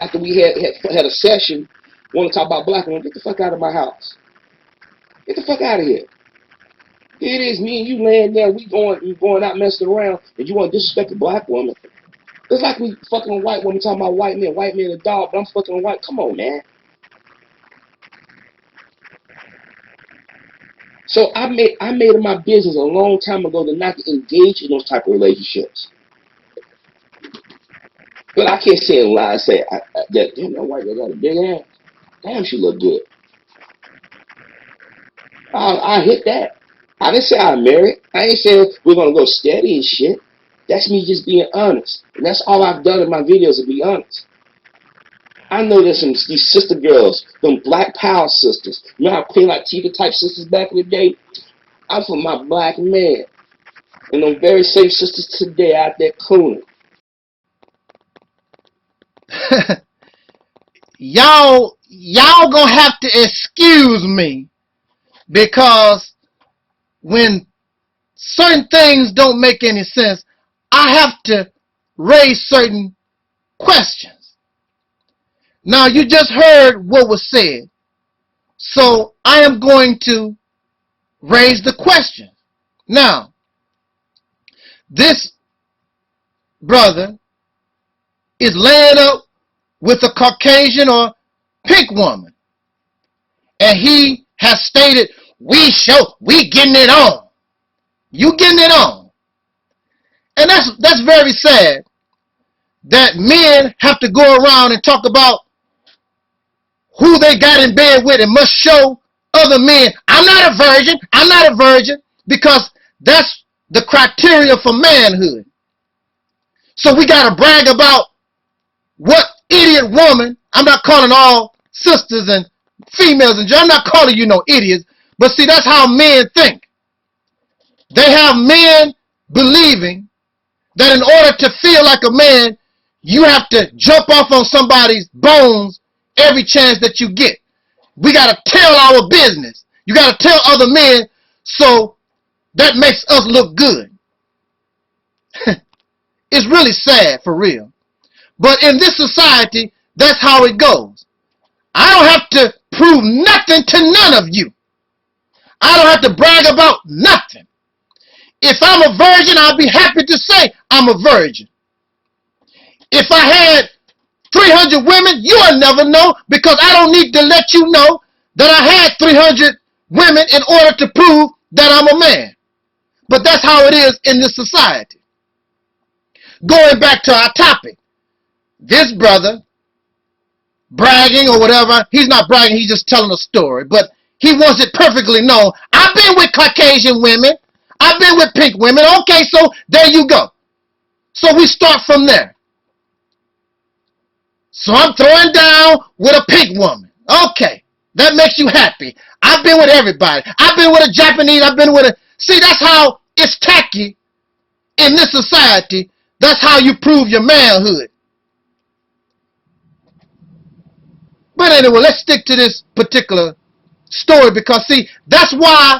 after we had a session, want to talk about black women. Get the fuck out of my house. Get the fuck out of here. Here it is, me and you laying there, we going out messing around, and you want to disrespect a black woman? It's like we fucking a white woman talking about white men a dog, but I'm fucking a white. Come on, man. So I made it my business a long time ago to not engage in those type of relationships. But I can't say a lie and say that damn, that white girl got a big ass. Damn, she look good. I hit that. I didn't say I'm married. I ain't saying we're gonna go steady and shit. That's me just being honest. And that's all I've done in my videos, to be honest. I know there's these sister girls, them black power sisters. You know how Queen Latifah type sisters back in the day? I'm for my black man. And them very same sisters today out there cooning. y'all gonna have to excuse me, because when certain things don't make any sense, I have to raise certain questions. Now, you just heard what was said, so I am going to raise the question. Now, this brother is laying up with a Caucasian or pink woman, and he has stated, we getting it on. You getting it on. And that's very sad that men have to go around and talk about who they got in bed with and must show other men, I'm not a virgin, because that's the criteria for manhood. So we got to brag about what idiot woman, I'm not calling all sisters and females, and I'm not calling you no idiots, but see, that's how men think. They have men believing that in order to feel like a man, you have to jump off on somebody's bones every chance that you get. We got to tell our business. You got to tell other men, so that makes us look good. It's really sad, for real. But in this society, that's how it goes. I don't have to prove nothing to none of you. I don't have to brag about nothing. If I'm a virgin, I'll be happy to say I'm a virgin. If I had 300 women, you'll never know, because I don't need to let you know that I had 300 women in order to prove that I'm a man. But that's how it is in this society. Going back to our topic, this brother bragging or whatever, he's not bragging, he's just telling a story, but he wants it perfectly known. I've been with Caucasian women. I've been with pink women. Okay, so there you go. So we start from there. So I'm throwing down with a pink woman. Okay, that makes you happy. I've been with everybody. I've been with a Japanese. I've been with a... See, that's how it's tacky in this society. That's how you prove your manhood. But anyway, let's stick to this particular story, because, see, that's why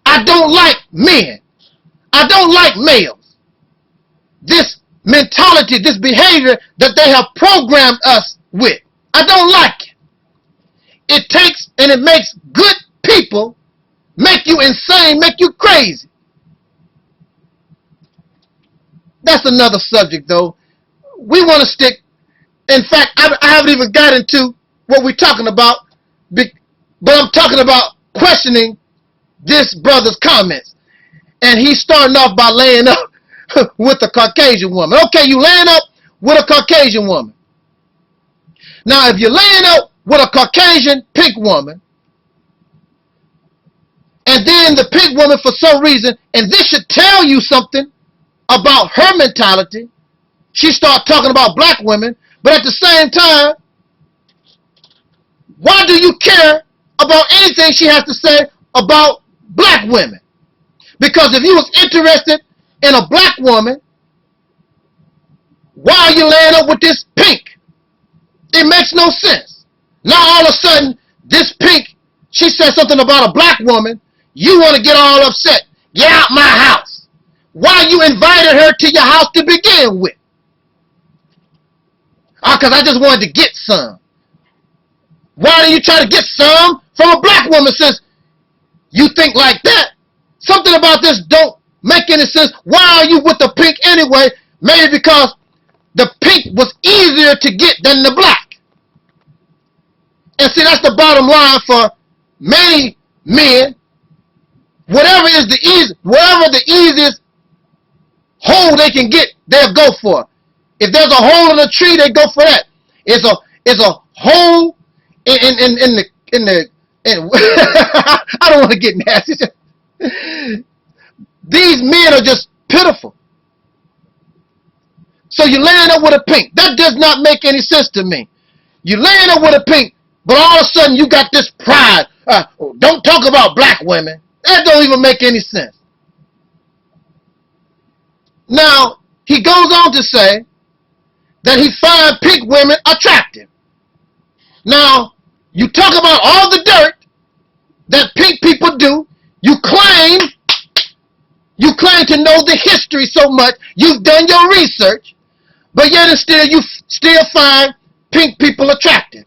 I don't like men. I don't like males. This mentality, this behavior that they have programmed us with, I don't like it. It takes and it makes good people make you insane, make you crazy. That's another subject, though. We want to stick. In fact, I haven't even got into what we're talking about, but I'm talking about questioning this brother's comments. And he's starting off by laying up with a Caucasian woman. Okay, you laying up with a Caucasian woman. Now, if you're laying up with a Caucasian pink woman, and then the pink woman, for some reason, and this should tell you something about her mentality, she starts talking about black women, but at the same time, why do you care about anything she has to say about black women? Because if you was interested in a black woman, why are you laying up with this pink? It makes no sense. Now all of a sudden, this pink, she said something about a black woman, you want to get all upset. Get out my house. Why you invited her to your house to begin with? Because I just wanted to get some. Why do you try to get some from a black woman since you think like that? Something about this don't make any sense. Why are you with the pink anyway? Maybe because the pink was easier to get than the black. And see, that's the bottom line for many men. Whatever the easiest hole they can get, they'll go for. If there's a hole in a tree, they go for that. It's a hole in the I don't want to get nasty. These men are just pitiful. So you land up with a pink. That does not make any sense to me. You land up with a pink, but all of a sudden you got this pride. Don't talk about black women. That don't even make any sense. Now, he goes on to say that he finds pink women attractive. Now, you talk about all the dirt that pink people do. You claim to know the history so much. You've done your research, but yet and still you still find pink people attractive.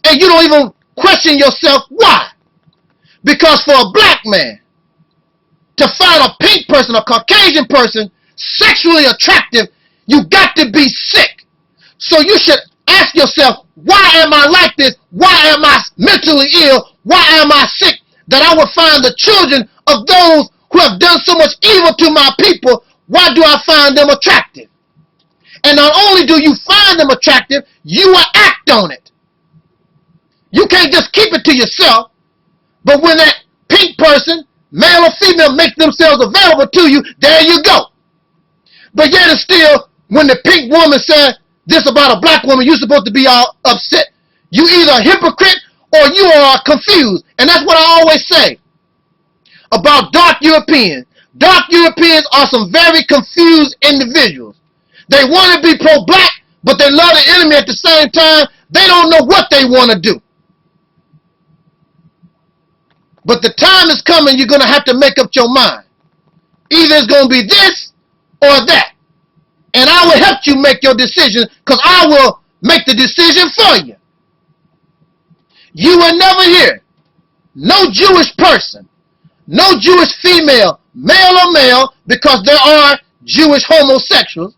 And you don't even question yourself why. Because for a black man to find a pink person, a Caucasian person, sexually attractive, you got to be sick. So you should ask yourself, why am I like this? Why am I mentally ill? Why am I sick that I would find the children of those who have done so much evil to my people? Why do I find them attractive? And not only do you find them attractive, you will act on it. You can't just keep it to yourself. But when that pink person, male or female, makes themselves available to you, there you go. But yet and still, when the pink woman said this about a black woman, you're supposed to be all upset. You either a hypocrite or you are confused. And that's what I always say about dark Europeans. Dark Europeans are some very confused individuals. They want to be pro-black, but they love the enemy at the same time. They don't know what they want to do. But the time is coming, you're going to have to make up your mind. Either it's going to be this or that. And I will help you make your decision, because I will make the decision for you. You will never hear no Jewish person, no Jewish female, male or male, because there are Jewish homosexuals.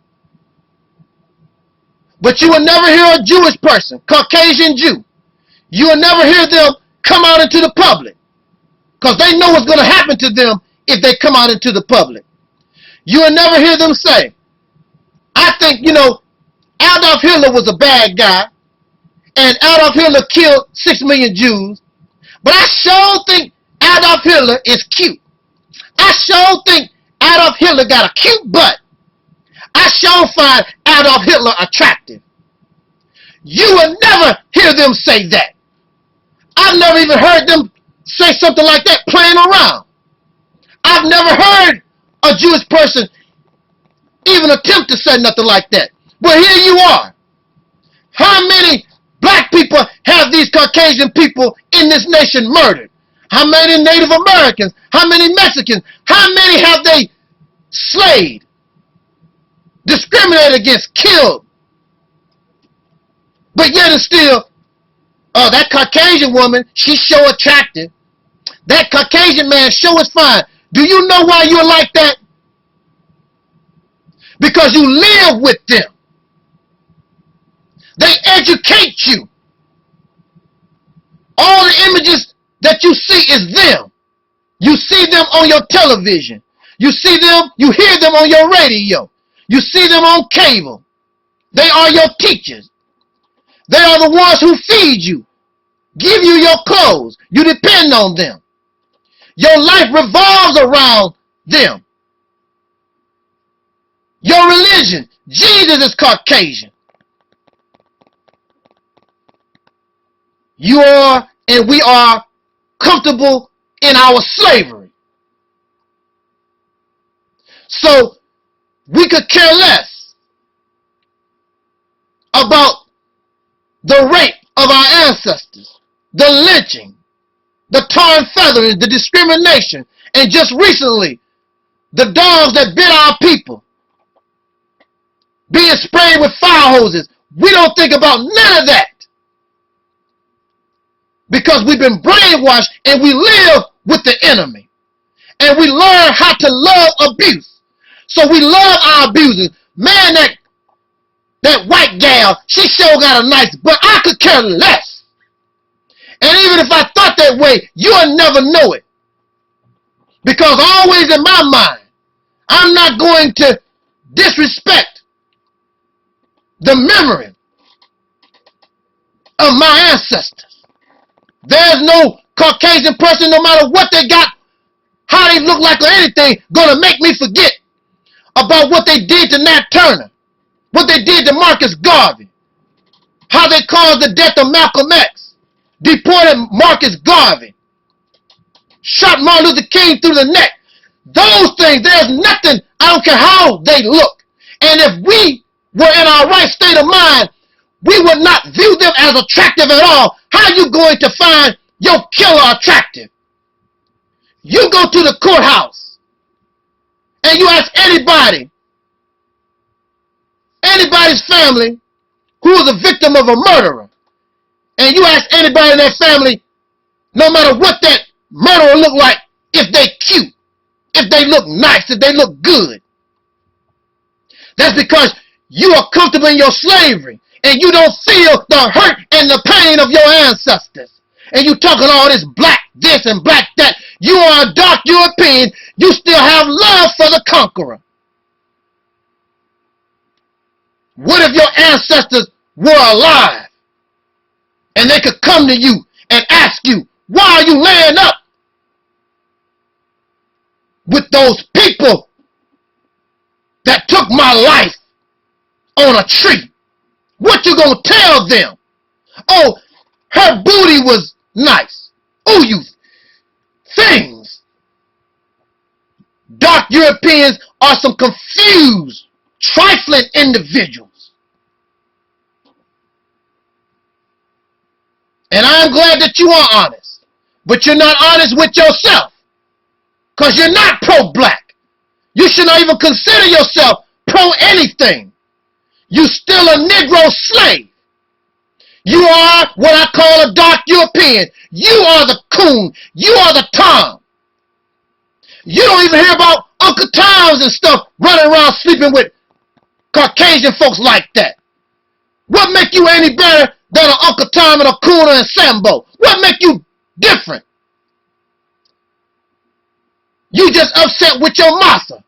But you will never hear a Jewish person, Caucasian Jew. You will never hear them come out into the public, because they know what's going to happen to them if they come out into the public. You will never hear them say, I think, Adolf Hitler was a bad guy, and Adolf Hitler killed 6 million Jews, but I sure think Adolf Hitler is cute. I sure think Adolf Hitler got a cute butt. I sure find Adolf Hitler attractive. You will never hear them say that. I've never even heard them say something like that playing around. I've never heard a Jewish person even attempt to say nothing like that. But here you are. How many black people have these Caucasian people in this nation murdered? How many Native Americans? How many Mexicans? How many have they slayed, discriminated against, killed? But yet and still, that Caucasian woman, she's so attractive. That Caucasian man sure is fine. Do you know why you're like that? Because you live with them. They educate you. All the images that you see is them. You see them on your television. You see them, you hear them on your radio. You see them on cable. They are your teachers. They are the ones who feed you, give you your clothes. You depend on them. Your life revolves around them. Your religion, Jesus is Caucasian. You are and we are comfortable in our slavery. So we could care less about the rape of our ancestors, the lynching, the tar and feathering, the discrimination, and just recently, the dogs that bit our people being sprayed with fire hoses. We don't think about none of that because we've been brainwashed and we live with the enemy. And we learn how to love abuse. So we love our abusers. Man, that white gal, she sure got a nice butt. I could care less. And even if I thought that way, you'll never know it. Because always in my mind, I'm not going to disrespect the memory of my ancestors. There's no Caucasian person, no matter what they got, how they look like or anything, gonna make me forget about what they did to Nat Turner, what they did to Marcus Garvey, how they caused the death of Malcolm X, deported Marcus Garvey, shot Martin Luther King through the neck. Those things, there's nothing, I don't care how they look. And if we were in our right state of mind, we would not view them as attractive at all. How are you going to find your killer attractive? You go to the courthouse and you ask anybody's family who is a victim of a murderer, and you ask anybody in that family, no matter what that murderer look like, if they cute, if they look nice, if they look good. That's because you are comfortable in your slavery and you don't feel the hurt and the pain of your ancestors. And you talking all this black this and black that. You are a dark European. You still have love for the conqueror. What if your ancestors were alive and they could come to you and ask you, why are you laying up with those people that took my life on a tree? What you gonna tell them? Oh, her booty was nice. Oh, you things. Dark Europeans are some confused, trifling individuals. And I'm glad that you are honest. But you're not honest with yourself. Because you're not pro-black. You should not even consider yourself pro-anything. You still a Negro slave. You are what I call a dark European. You are the coon. You are the Tom. You don't even hear about Uncle Toms and stuff running around sleeping with Caucasian folks like that. What make you any better than an Uncle Tom and a Coon and Sambo? What make you different? You just upset with your massa.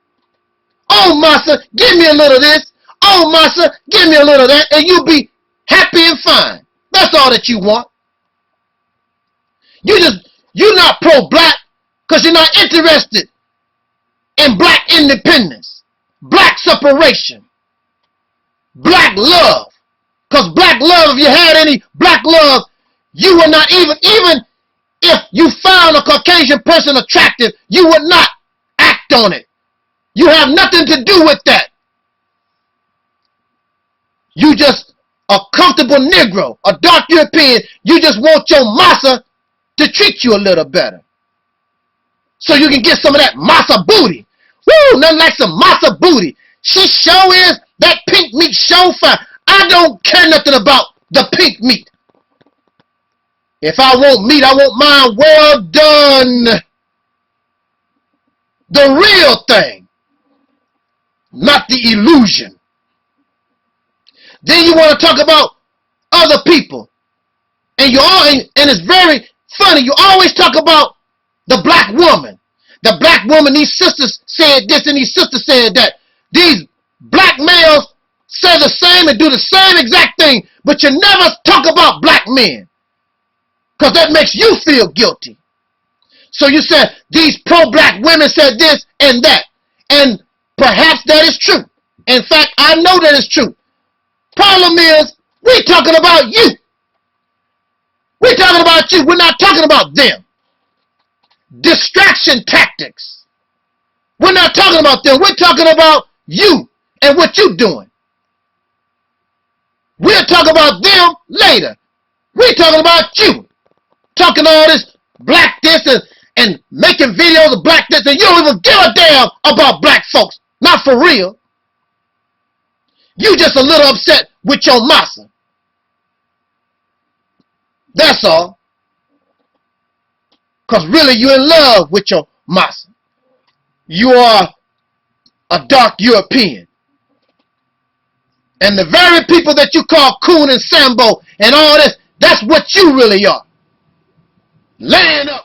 Oh, massa, give me a little of this. Oh, massa, give me a little of that. And you'll be happy and fine. That's all that you want. You're not pro-black because you're not interested in black independence, black separation, black love. Because black love, if you had any black love, you would not even if you found a Caucasian person attractive, you would not act on it. You have nothing to do with that. You just a comfortable Negro, a dark European. You just want your massa to treat you a little better. So you can get some of that massa booty. Woo, nothing like some massa booty. She sure is, that pink meat sure fine. I don't care nothing about the pink meat. If I want meat, I want mine well done. The real thing, not the illusion. Then you want to talk about other people. And it's very funny, you always talk about the black woman. The black woman, these sisters said this and these sisters said that. These black males say the same and do the same exact thing, but you never talk about black men. Because that makes you feel guilty. So you said these pro-black women said this and that. And perhaps that is true. In fact, I know that it's true. Problem is, we're talking about you. We're talking about you. We're not talking about them. Distraction tactics. We're not talking about them. We're talking about you and what you're doing. We'll talk about them later. We're talking about you. Talking all this black this and making videos of black this, and you don't even give a damn about black folks. Not for real. You just a little upset with your massa. That's all. Because really you're in love with your massa. You are a dark European. And the very people that you call Coon and Sambo and all this, that's what you really are. Laying up.